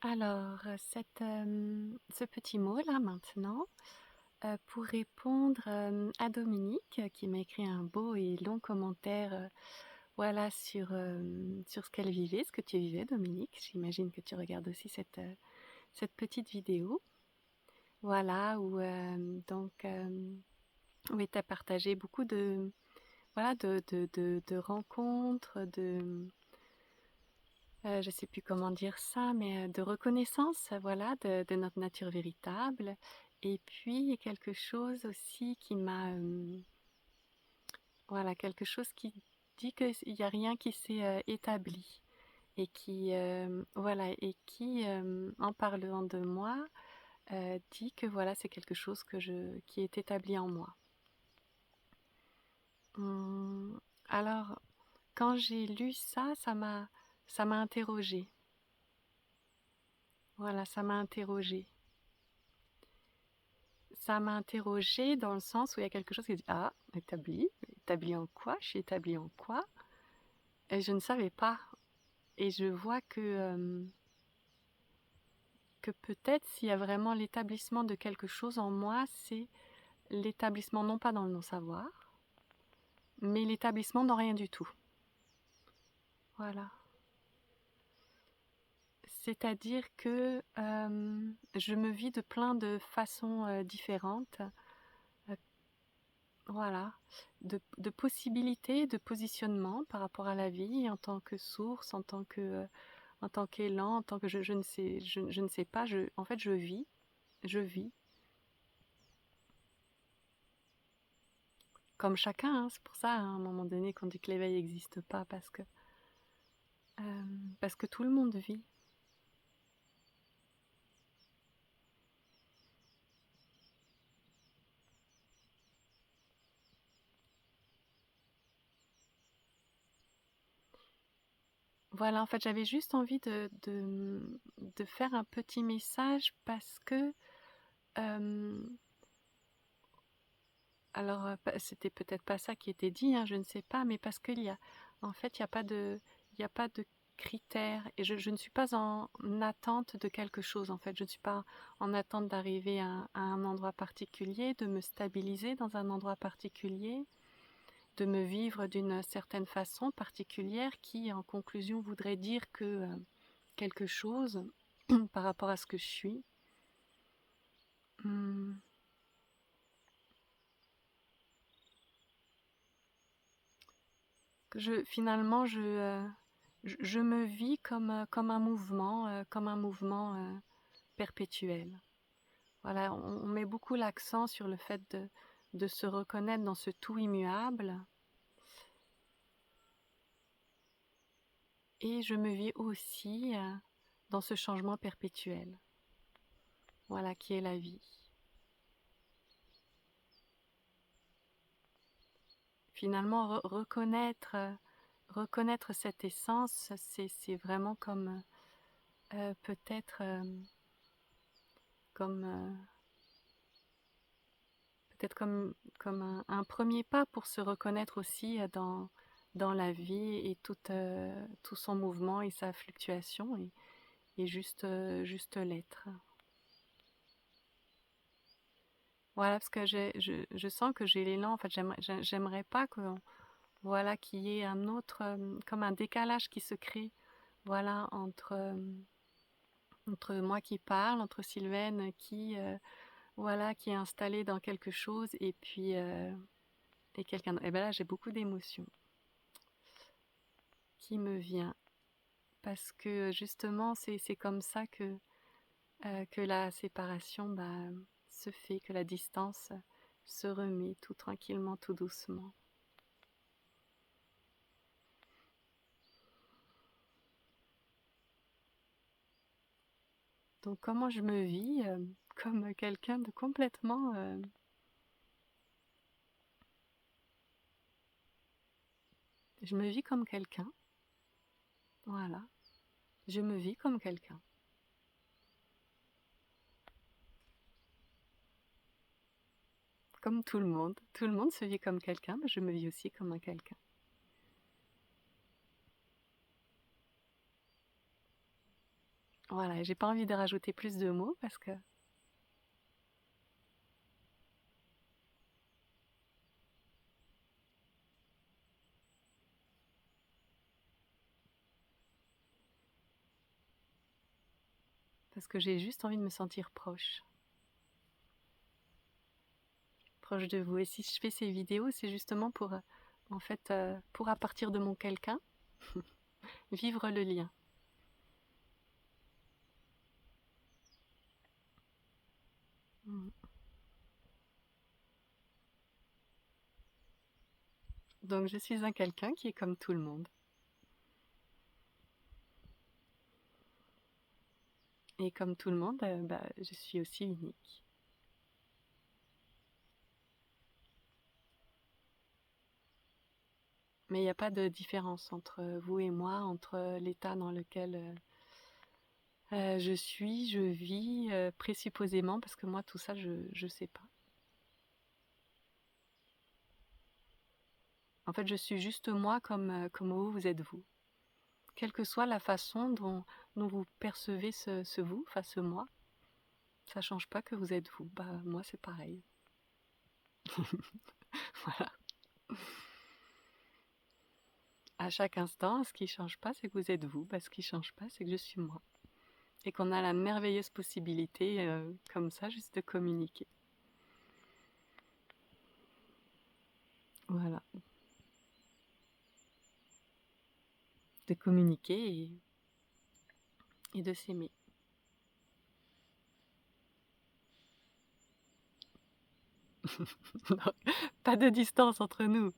Alors, ce petit mot-là maintenant, pour répondre, à Dominique, qui m'a écrit un beau et long commentaire, voilà sur ce qu'elle vivait, ce que tu vivais Dominique. J'imagine que tu regardes aussi cette petite vidéo. Voilà où, oui, tu as partagé beaucoup de voilà de rencontres, je sais plus comment dire ça, mais de reconnaissance, voilà, de notre nature véritable. Et puis quelque chose aussi qui m'a, voilà, quelque chose qui dit qu'il n'y a rien qui s'est établi et qui, voilà, et qui, en parlant de moi, dit que voilà, c'est quelque chose qui est établi en moi. Hum, alors, quand j'ai lu ça, ça m'a interrogée. Voilà, ça m'a interrogée. Ça m'a interrogée dans le sens où il y a quelque chose qui dit: «Ah, établi? Établi en quoi? Je suis établie en quoi?» Et je ne savais pas et je vois que peut-être s'il y a vraiment l'établissement de quelque chose en moi, c'est l'établissement non pas dans le non-savoir, mais l'établissement dans rien du tout. Voilà. C'est-à-dire que, je me vis de plein de façons, différentes. Voilà, de possibilités, de positionnement par rapport à la vie en tant que source, en tant qu'élan, en tant que je ne sais je ne sais pas, en fait je vis comme chacun, hein. C'est pour ça, hein, à un moment donné qu'on dit que l'éveil n'existe pas parce que tout le monde vit. Voilà, en fait, j'avais juste envie de faire un petit message parce que, hem, alors, c'était peut-être pas ça qui était dit, hein, je ne sais pas, mais parce qu'il y a en fait, il y a pas de critères et je ne suis pas en attente de quelque chose, en fait. Je ne suis pas en attente d'arriver à un endroit particulier, de me stabiliser dans un endroit particulier, de me vivre d'une certaine façon particulière qui, en conclusion, voudrait dire que, quelque chose par rapport à ce que je suis. Mmh. Finalement, je me vis comme un mouvement perpétuel. Voilà, on met beaucoup l'accent sur le fait de se reconnaître dans ce tout immuable. Et je me vis aussi dans ce changement perpétuel. Voilà, qui est la vie. Finalement, reconnaître cette essence, c'est vraiment comme peut-être comme peut-être comme un premier pas pour se reconnaître aussi dans la vie et tout son mouvement et sa fluctuation et juste l'être. Voilà, parce que je sens que j'ai l'élan, en fait, j'aimerais pas voilà, qu'il y ait un autre, comme un décalage qui se crée, voilà, entre moi qui parle, entre Sylvaine qui, voilà, qui est installée dans quelque chose et puis, et quelqu'un d'autre. Et ben là, j'ai beaucoup d'émotions qui me vient parce que justement, c'est comme ça que la séparation, bah, se fait, que la distance se remet tout tranquillement, tout doucement. Donc comment je me vis comme quelqu'un de complètement... je me vis comme quelqu'un, voilà. Je me vis comme quelqu'un. Comme tout le monde. Tout le monde se vit comme quelqu'un, mais je me vis aussi comme un quelqu'un. Voilà, et j'ai pas envie de rajouter plus de mots parce que j'ai juste envie de me sentir proche de vous. Et si je fais ces vidéos, c'est justement pour, en fait, pour à partir de mon quelqu'un, vivre le lien. Mm. Donc je suis un quelqu'un qui est comme tout le monde. Et comme tout le monde, bah, je suis aussi unique. Mais il n'y a pas de différence entre vous et moi, entre l'état dans lequel je suis, je vis, présupposément, parce que moi, tout ça, je ne sais pas. En fait, je suis juste moi comme vous, vous êtes vous. Quelle que soit la façon dont vous percevez ce vous, enfin ce moi, ça change pas que vous êtes vous. Bah, moi, c'est pareil. Voilà. À chaque instant, ce qui change pas, c'est que vous êtes vous. Bah, ce qui change pas, c'est que je suis moi. Et qu'on a la merveilleuse possibilité, comme ça, juste de communiquer. Voilà. De communiquer et de s'aimer. Non, pas de distance entre nous.